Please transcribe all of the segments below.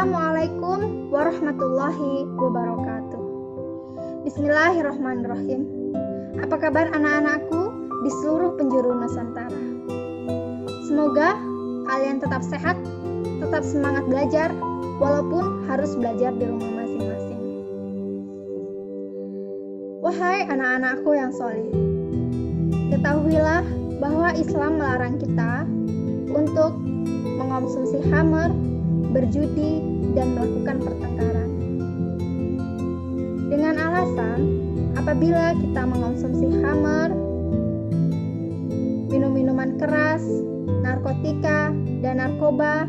Assalamualaikum warahmatullahi wabarakatuh. Bismillahirrahmanirrahim. Apa kabar anak-anakku di seluruh penjuru Nusantara? Semoga kalian tetap sehat, tetap semangat belajar, walaupun harus belajar di rumah masing-masing. Wahai anak-anakku yang soleh, ketahuilah bahwa Islam melarang kita untuk mengonsumsi khamr, berjudi, dan melakukan pertengkaran. Dengan alasan, apabila kita mengonsumsi khamr, minum-minuman keras, narkotika, dan narkoba,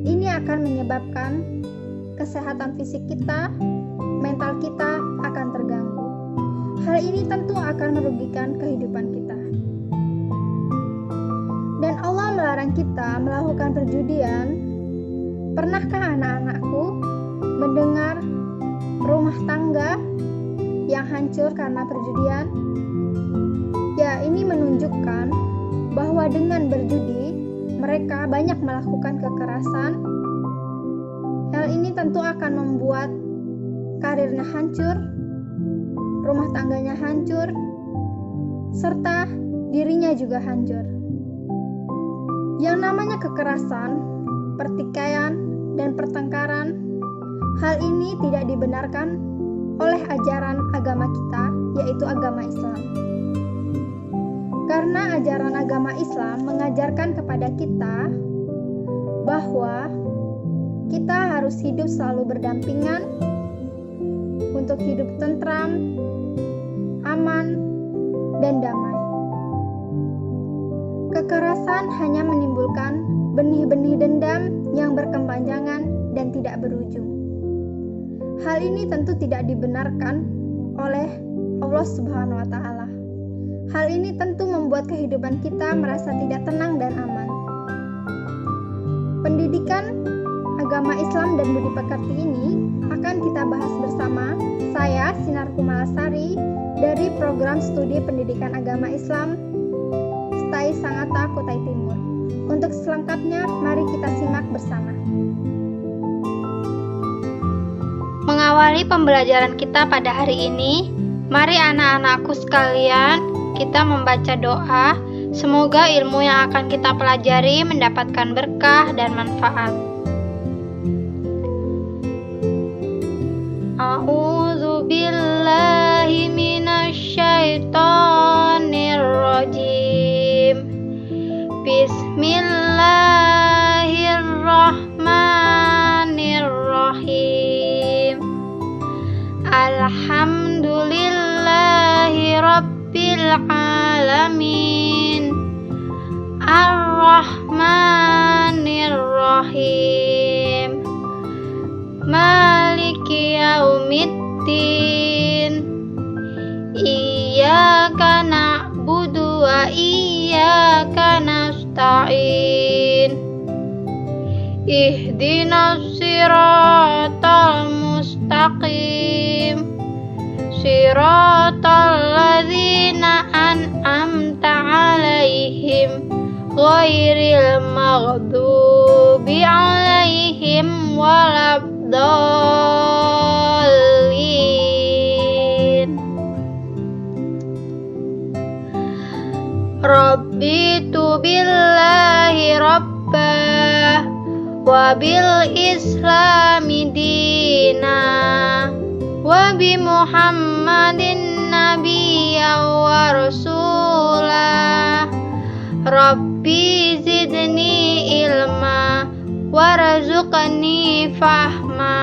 ini akan menyebabkan kesehatan fisik kita, mental kita akan terganggu. Hal ini tentu akan merugikan kehidupan kita. Dan Allah melarang kita melakukan perjudian. Pernahkah anak-anakku mendengar rumah tangga yang hancur karena perjudian? Ya, ini menunjukkan bahwa dengan berjudi, mereka banyak melakukan kekerasan. Hal ini tentu akan membuat karirnya hancur, rumah tangganya hancur, serta dirinya juga hancur. Yang namanya kekerasan, pertikaian, dan pertengkaran, hal ini tidak dibenarkan oleh ajaran agama kita, yaitu agama Islam. Karena ajaran agama Islam mengajarkan kepada kita bahwa kita harus hidup selalu berdampingan untuk hidup tentram, aman, dan damai. Kekerasan hanya menimbulkan benih-benih dendam yang berkepanjangan dan tidak berujung. Hal ini tentu tidak dibenarkan oleh Allah Subhanahu wa Ta'ala. Hal ini tentu membuat kehidupan kita merasa tidak tenang dan aman. Pendidikan agama Islam dan budi pekerti ini akan kita bahas bersama saya, Sinar Kumalasari, dari program studi pendidikan agama Islam STAI Sangatta Kutai Timur. Untuk selengkapnya, mari kita simak bersama. Mengawali pembelajaran kita pada hari ini, mari anak-anakku sekalian, kita membaca doa. Semoga ilmu yang akan kita pelajari mendapatkan berkah dan manfaat. A'udzu billahi minasyaitonir rajim. Bismillahirrahmanirrahim. Alhamdulillahi rabbil alamin. Ar-Rahmanir-Rahim. Maliki yaumiddin. Iyyaka na'budu wa iyyaka nasta'in. Ihdinas siratal mustaqim. Siratal ladzina an'amta 'alaihim ghairil maghdubi 'alaihim waladdallin. Rabbitu billahi rabbah wa bil islami dina wa bi Muhammadin nabiyya wa rasulah. Rabbi zidni ilma warzuqni fahma.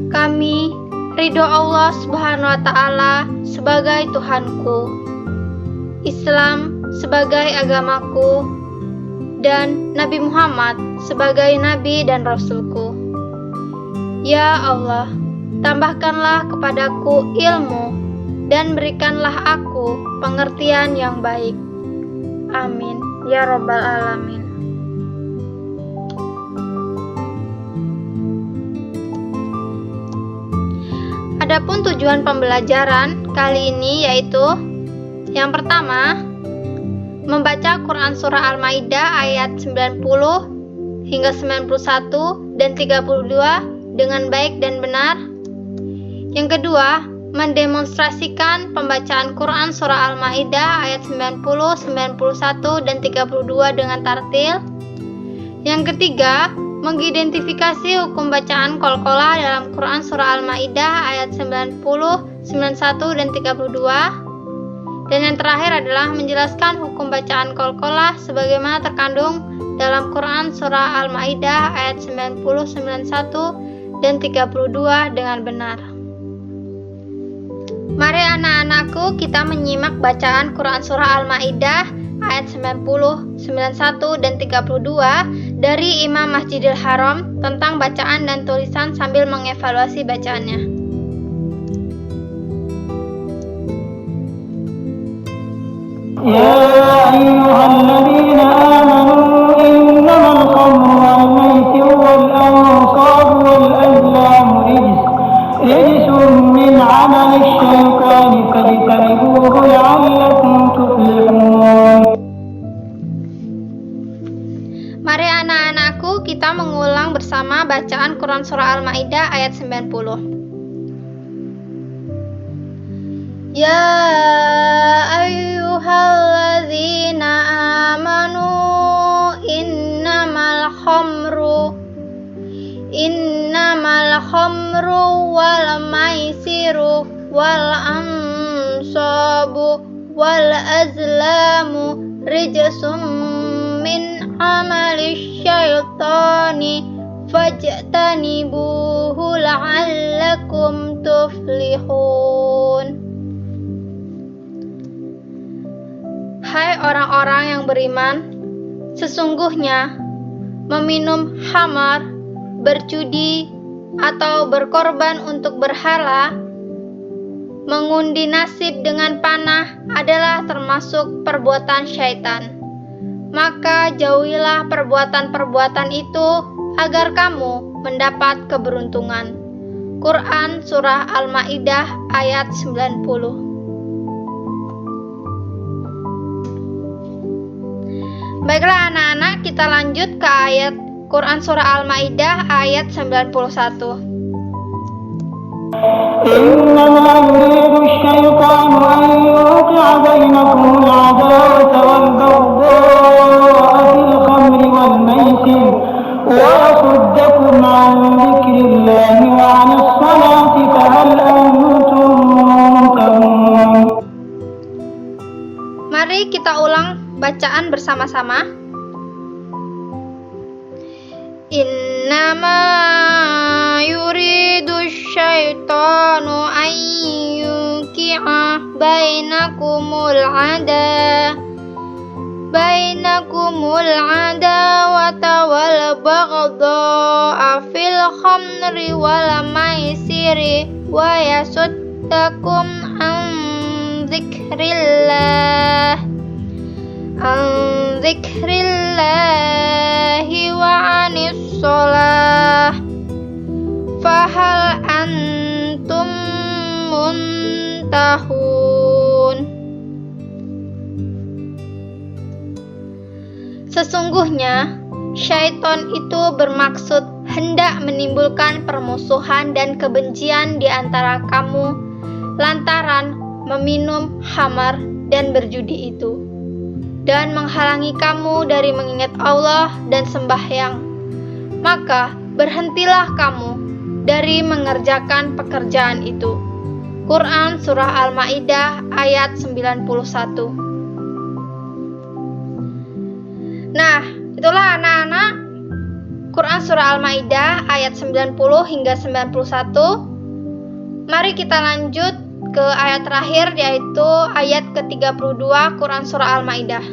Kami ridho Allah Subhanahu wa Ta'ala sebagai Tuhanku, Islam sebagai agamaku, dan Nabi Muhammad sebagai Nabi dan Rasulku. Ya Allah, tambahkanlah kepadaku ilmu dan berikanlah aku pengertian yang baik. Amin ya Rabbal Alamin. Adapun tujuan pembelajaran kali ini yaitu yang pertama, membaca Quran Surah Al-Maidah ayat 90 hingga 91 dan 32 dengan baik dan benar. Yang kedua, mendemonstrasikan pembacaan Quran Surah Al-Maidah ayat 90, 91, dan 32 dengan tartil. Yang ketiga, mengidentifikasi hukum bacaan qalqalah dalam Quran Surah Al-Maidah ayat 90, 91, dan 32. Dan yang terakhir adalah menjelaskan hukum bacaan qalqalah sebagaimana terkandung dalam Quran Surah Al-Maidah ayat 90, 91, dan 32 dengan benar. Mari anak-anakku kita menyimak bacaan Quran Surah Al-Maidah ayat 90, 91, dan 32 dari Imam Masjidil Haram tentang bacaan dan tulisan sambil mengevaluasi bacaannya. يا أيها الذين آمنوا إنما الخمر والميسر والأنصاب والأزلام رجس من عمل الشيطان فاجتنبوه لعلكم تفلحون. Mari anak-anakku kita mengulang bersama bacaan Quran Surah Al-Maidah ayat 90. Ya ayyuhalladzina amanu innamal khamru wal maisiru wal ansabu wal azlamu rijsum min amali syaitani fajtanibuhu la'allakum tuflihun. Hai orang-orang yang beriman, sesungguhnya meminum khamar, berjudi, atau berkorban untuk berhala, mengundi nasib dengan panah adalah termasuk perbuatan syaitan. Maka jauhilah perbuatan-perbuatan itu agar kamu mendapat keberuntungan. Quran Surah Al-Maidah ayat 90. Baiklah anak-anak, kita lanjut ke ayat Quran Surah Al-Maidah ayat 91. إنما يريد الشيطان أن يوقع بينكم العداوة والبغضاء في الخمر والميسر ويصدكم عن ذكر الله وعن الصلاة فهل أنتم منتهون. Mari kita ulang bacaan bersama-sama. Innama yuridu syaitanu an yuqi'a bainakumul adawata wal baghdha'a fil khamri wal maisiri wa yasuddakum an dzikrillahi wa anis sholah fahal antum muntahun. Sesungguhnya syaitan itu bermaksud hendak menimbulkan permusuhan dan kebencian di antara kamu lantaran meminum khamar dan berjudi itu, dan menghalangi kamu dari mengingat Allah dan sembahyang. Maka berhentilah kamu dari mengerjakan pekerjaan itu. Quran Surah Al-Maidah ayat 91. Nah, itulah anak-anak Quran Surah Al-Maidah ayat 90 hingga 91. Mari kita lanjut ke ayat terakhir, yaitu ayat ke-32 Quran Surah Al-Maidah.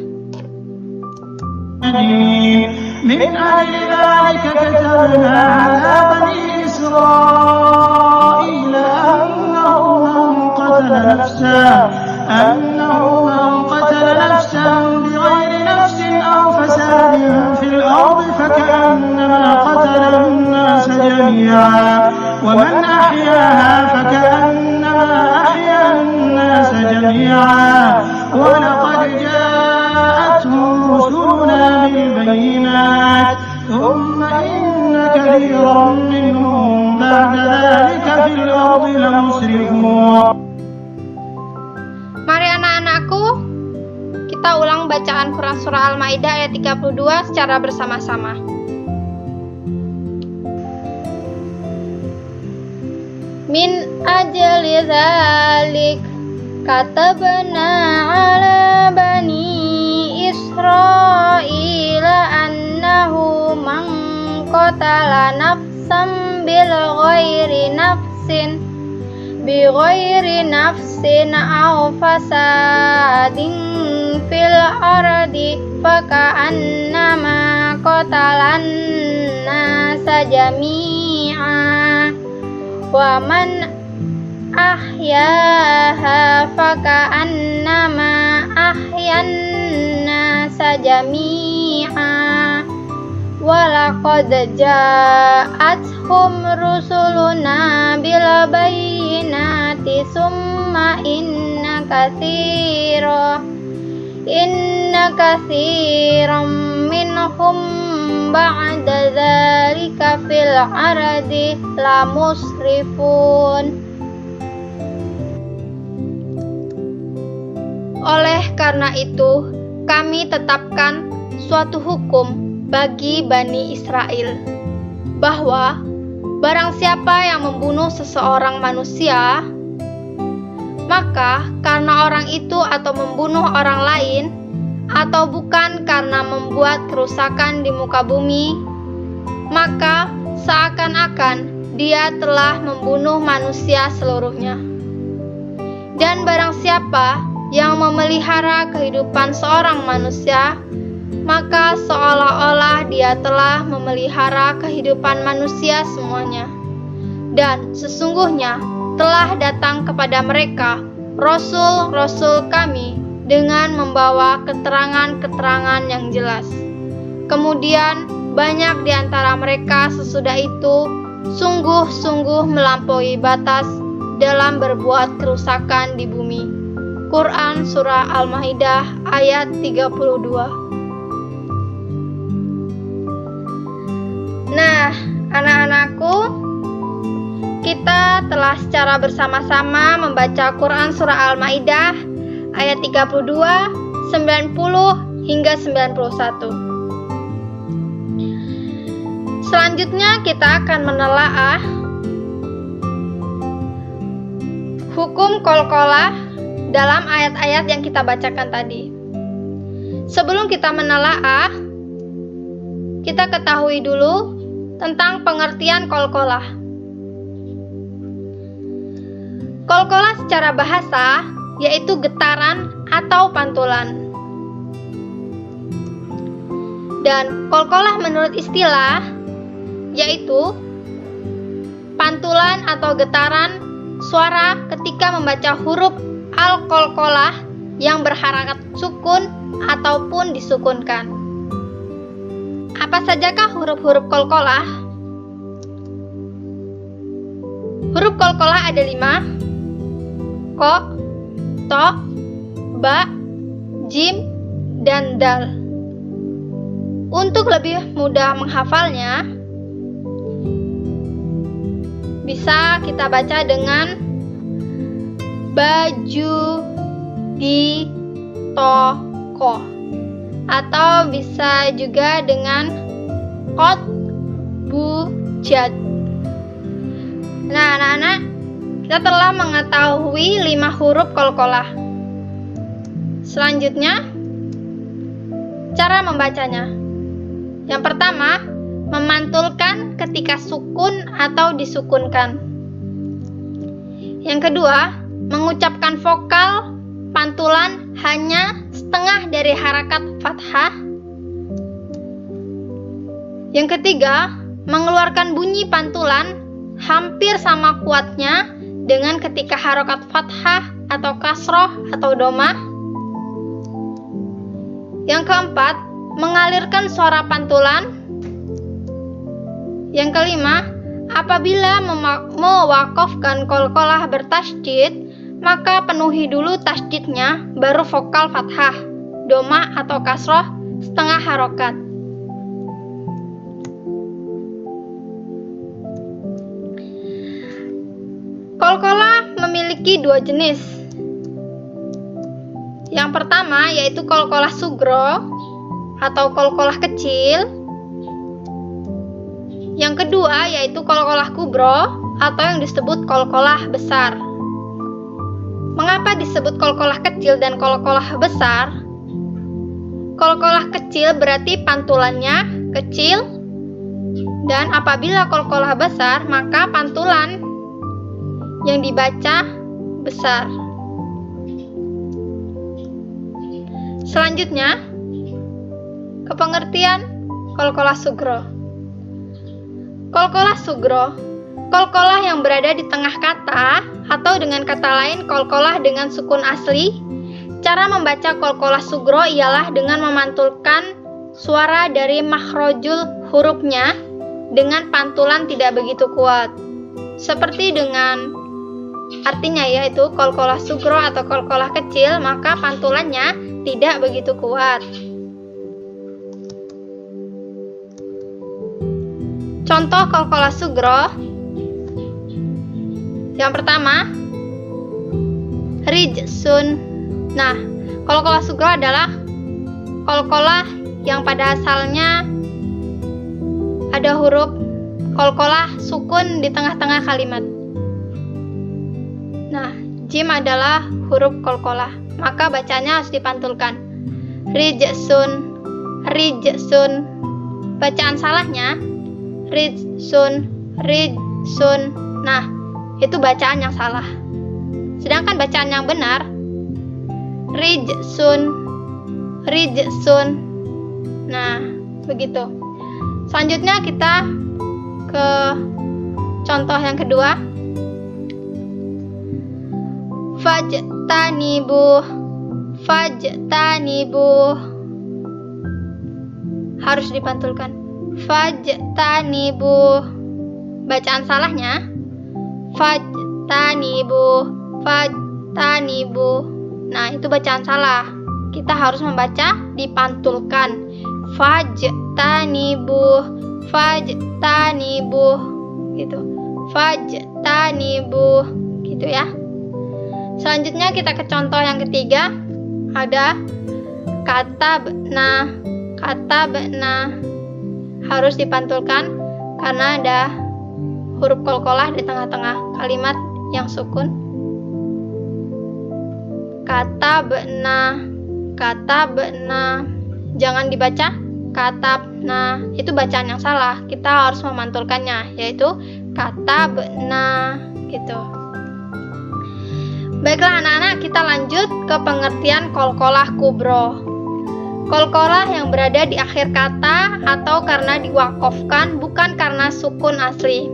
من أجل ذلك كتبنا على بني إسرائيل أنه من قتل نفسا بغير نفس أو فساد في الأرض فكأنما قتل الناس جميعا ومن أحياها فكأنما أحيا الناس جميعا ولقد جاء بالبينات ثم إن كثيرا منهم بعد ذلك في الأرض لمسرفون. Mari anak-anakku, kita ulang bacaan Quran Surah Al-Maidah ayat 32 secara bersama-sama. Min ajli dzalik katabna ala bani Israila annahu man qatala nafsan bil ghairi nafsin aw fasadin fil ardi faka'annama qatalan nasa jami'a wa man ahyaha faka'annama ahyan nasa jami'a walaqad ja'athum rusuluna bil bayyinati summa inna katsiran minhum ba'da dzalika fil ardi lamusrifun. Oleh karena itu, kami tetapkan suatu hukum bagi Bani Israel, bahwa barang siapa yang membunuh seseorang manusia, maka karena orang itu atau membunuh orang lain, atau bukan karena membuat kerusakan di muka bumi, maka seakan-akan dia telah membunuh manusia seluruhnya. Dan barang siapa yang memelihara kehidupan seorang manusia, maka seolah-olah dia telah memelihara kehidupan manusia semuanya. Dan sesungguhnya telah datang kepada mereka rasul-rasul kami dengan membawa keterangan-keterangan yang jelas. Kemudian banyak di antara mereka sesudah itu sungguh-sungguh melampaui batas dalam berbuat kerusakan di bumi. Quran Surah Al-Maidah ayat 32. Nah, anak-anakku, kita telah secara bersama-sama membaca Quran Surah Al-Maidah ayat 32, 90 hingga 91. Selanjutnya kita akan menelaah hukum qalqalah dalam ayat-ayat yang kita bacakan tadi. Sebelum kita menelaah, kita ketahui dulu tentang pengertian qalqalah. Qalqalah secara bahasa yaitu getaran atau pantulan. Dan qalqalah menurut istilah yaitu pantulan atau getaran suara ketika membaca huruf al-qalqalah yang berharakat sukun ataupun disukunkan. Apa sajakah huruf-huruf qalqalah? Huruf qalqalah ada 5: ko, to, ba, jim, dan dal. Untuk lebih mudah menghafalnya, bisa kita baca dengan baju di toko, atau bisa juga dengan qad bujat. Nah, anak-anak, kita telah mengetahui 5 huruf qalqalah. Selanjutnya, cara membacanya. Yang pertama, memantulkan ketika sukun atau disukunkan. Yang kedua, mengucapkan vokal pantulan hanya setengah dari harakat fathah. Yang ketiga, mengeluarkan bunyi pantulan hampir sama kuatnya dengan ketika harakat fathah atau kasroh atau domah. Yang keempat, mengalirkan suara pantulan. Yang kelima, apabila mewakafkan qalqalah bertasydid, maka penuhi dulu tasydidnya, baru vokal fathah, domah atau kasroh setengah harokat. memiliki dua jenis. Yang pertama yaitu qalqalah sugro atau qalqalah kecil. Yang kedua yaitu qalqalah kubro atau yang disebut qalqalah besar. Mengapa disebut qalqalah kecil dan qalqalah besar? Qalqalah kecil berarti pantulannya kecil, dan apabila qalqalah besar maka pantulan yang dibaca besar. Selanjutnya, ke pengertian qalqalah sugro. Qalqalah sugro, qalqalah yang berada di tengah kata, atau dengan kata lain qalqalah dengan sukun asli. Cara membaca qalqalah sugro ialah dengan memantulkan suara dari makhrajul hurufnya dengan pantulan tidak begitu kuat. Seperti dengan artinya yaitu qalqalah sugro atau qalqalah kecil, maka pantulannya tidak begitu kuat. Contoh qalqalah sugro. Yang pertama, rijsun. Nah, qalqalah sugro adalah qalqalah yang pada asalnya ada huruf qalqalah sukun di tengah-tengah kalimat. Nah, jim adalah huruf qalqalah, maka bacanya harus dipantulkan. Rijsun, rijsun. Bacaan salahnya rijsun, rijsun. Nah, itu bacaan yang salah. Sedangkan bacaan yang benar rijsun, rijsun. Nah, begitu. Selanjutnya kita ke contoh yang kedua. Fajtanibuh, fajtanibuh. Harus dipantulkan. Fajtanibuh. Bacaan salahnya fajtanibuh, fajtanibuh. Nah, itu bacaan salah. Kita harus membaca dipantulkan. Fajtanibuh, fajtanibuh. Gitu. Fajtanibuh. Gitu ya. Selanjutnya kita ke contoh yang ketiga. Ada katabna, katabna. Harus dipantulkan karena ada huruf qalqalah di tengah-tengah kalimat yang sukun. Katabna, katabna. Jangan dibaca katabna. Itu bacaan yang salah. Kita harus memantulkannya, yaitu katabna. Gitu. Baiklah anak-anak, kita lanjut ke pengertian qalqalah kubro. Qalqalah yang berada di akhir kata atau karena diwakofkan, bukan karena sukun asli.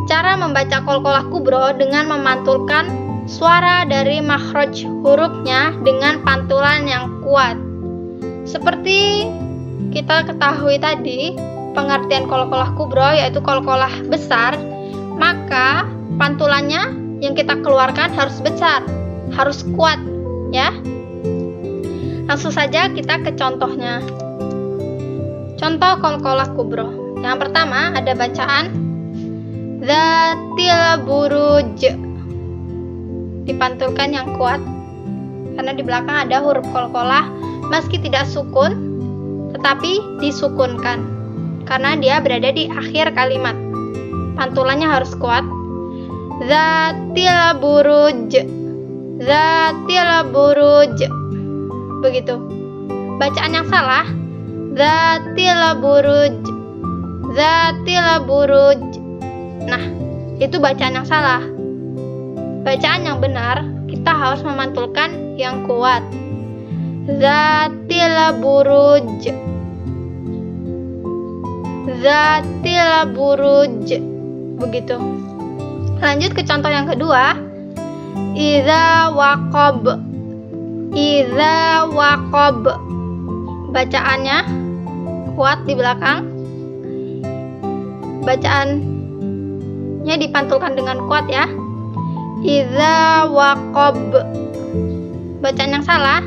Cara membaca qalqalah kubro dengan memantulkan suara dari makhraj hurufnya dengan pantulan yang kuat. Seperti kita ketahui tadi, pengertian qalqalah kubro yaitu qalqalah besar, maka pantulannya yang kita keluarkan harus besar, harus kuat, ya. Langsung saja kita ke contohnya. Contoh qalqalah kubro. Yang pertama ada bacaan Dzatil buruj. Dipantulkan yang kuat karena di belakang ada huruf qalqalah meski tidak sukun tetapi disukunkan karena dia berada di akhir kalimat. Pantulannya harus kuat. Dzatil buruj, dzatil buruj. Begitu. Bacaan yang salah dzatil buruj, dzatil buruj. Nah, itu bacaan yang salah. Bacaan yang benar kita harus memantulkan yang kuat. Dzatil buruj, dzatil buruj. Begitu. Lanjut ke contoh yang kedua. Idza waqab, idza waqab. Bacaannya kuat di belakang. Bacaannya dipantulkan dengan kuat ya. Idza waqab. Bacaan yang salah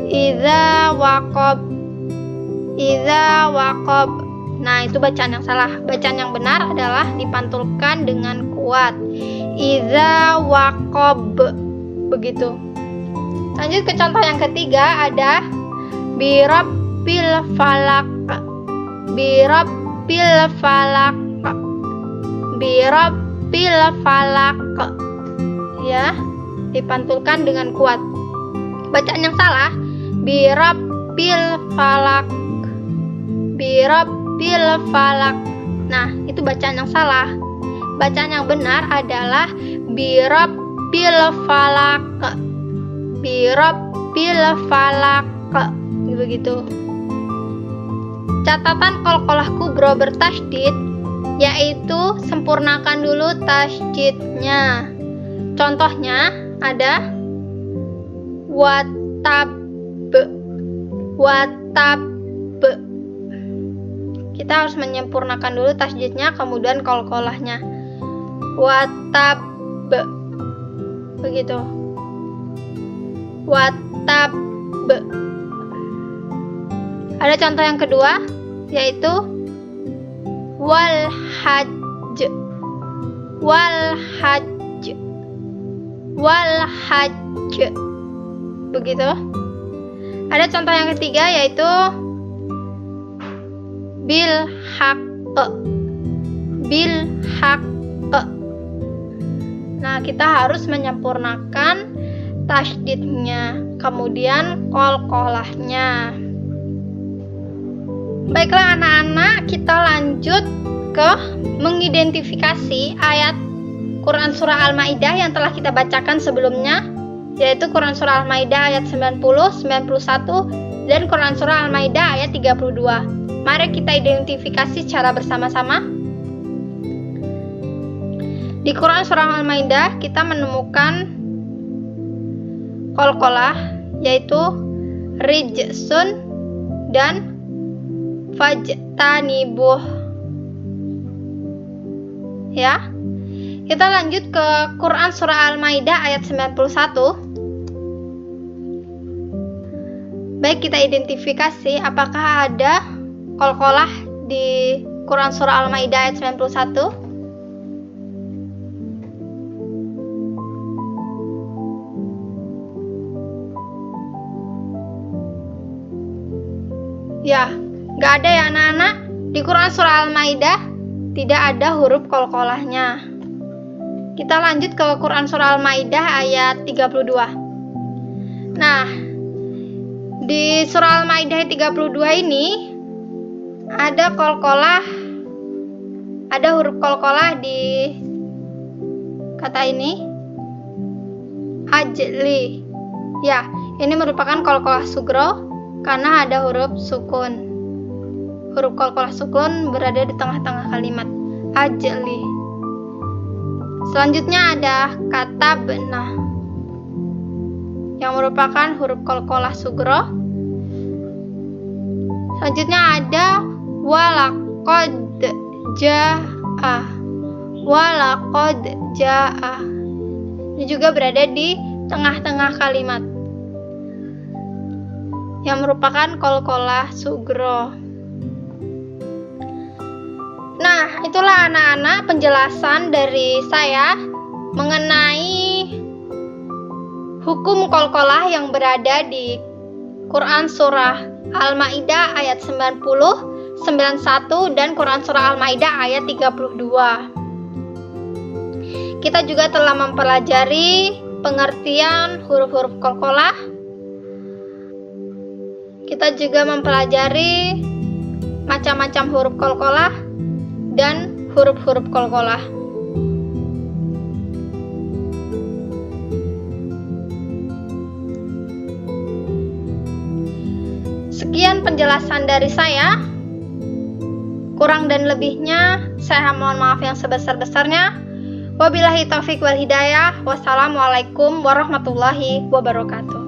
idza waqab, idza waqab. Nah, itu bacaan yang salah. Bacaan yang benar adalah dipantulkan dengan kuat. idza waqab. Begitu. Lanjut ke contoh yang ketiga, ada birabbil falaq. Birabbil falaq. Birabbil falaq. Ya, dipantulkan dengan kuat. Bacaan yang salah, birabbil falaq. Birabbil falaq. Nah, itu bacaan yang salah. Bacaan yang benar adalah birabbil falaq. Birabbil falaq. Begitu. Catatan qalqalah kubro bertasydid, yaitu sempurnakan dulu tasydidnya. Contohnya ada watab. Watab. Kita harus menyempurnakan dulu tasydidnya, kemudian qalqalahnya. Watab. Begitu. Watab. Ada contoh yang kedua, yaitu wal hajj. Wal hajj. Wal hajj. Begitu. Ada contoh yang ketiga, yaitu bil haqq. Bil haqq. Nah, kita harus menyempurnakan tasydidnya, kemudian qalqalahnya. Baiklah anak-anak, kita lanjut ke mengidentifikasi ayat Quran Surah Al-Maidah yang telah kita bacakan sebelumnya, yaitu Quran Surah Al-Maidah ayat 90, 91, dan Quran Surah Al-Maidah ayat 32. Mari kita identifikasi secara bersama-sama. Di Quran Surah Al-Maidah kita menemukan qalqalah, yaitu rijsun dan fajtanibuh. Ya. Kita lanjut ke Quran Surah Al-Maidah ayat 91. Baik, kita identifikasi apakah ada qalqalah di Quran Surah Al-Maidah ayat 91. Ya, nggak ada ya anak-anak. Di Quran Surah Al-Maidah tidak ada huruf qalqalahnya. Kita lanjut ke Quran Surah Al-Maidah ayat 32. Nah, di Surah Al-Maidah ayat 32 ini ada qalqalah, ada huruf qalqalah di kata ini, ajli. Ya, ini merupakan qalqalah sugro karena ada huruf sukun. Huruf qalqalah sukun berada di tengah-tengah kalimat, ajli. Selanjutnya ada kata benah yang merupakan huruf qalqalah sugro. Selanjutnya ada walaqad jaa. Walaqad jaa. Ini juga berada di tengah-tengah kalimat yang merupakan qalqalah sugro. Nah, itulah anak-anak penjelasan dari saya mengenai hukum qalqalah yang berada di Quran Surah Al-Maidah ayat 90, 91, dan Quran Surah Al-Maidah ayat 32. Kita juga telah mempelajari pengertian huruf-huruf qalqalah. Kita juga mempelajari macam-macam huruf qalqalah dan huruf-huruf qalqalah. Sekian penjelasan dari saya. Kurang dan lebihnya saya mohon maaf yang sebesar-besarnya. Wabillahi taufik wal hidayah. Wassalamualaikum warahmatullahi wabarakatuh.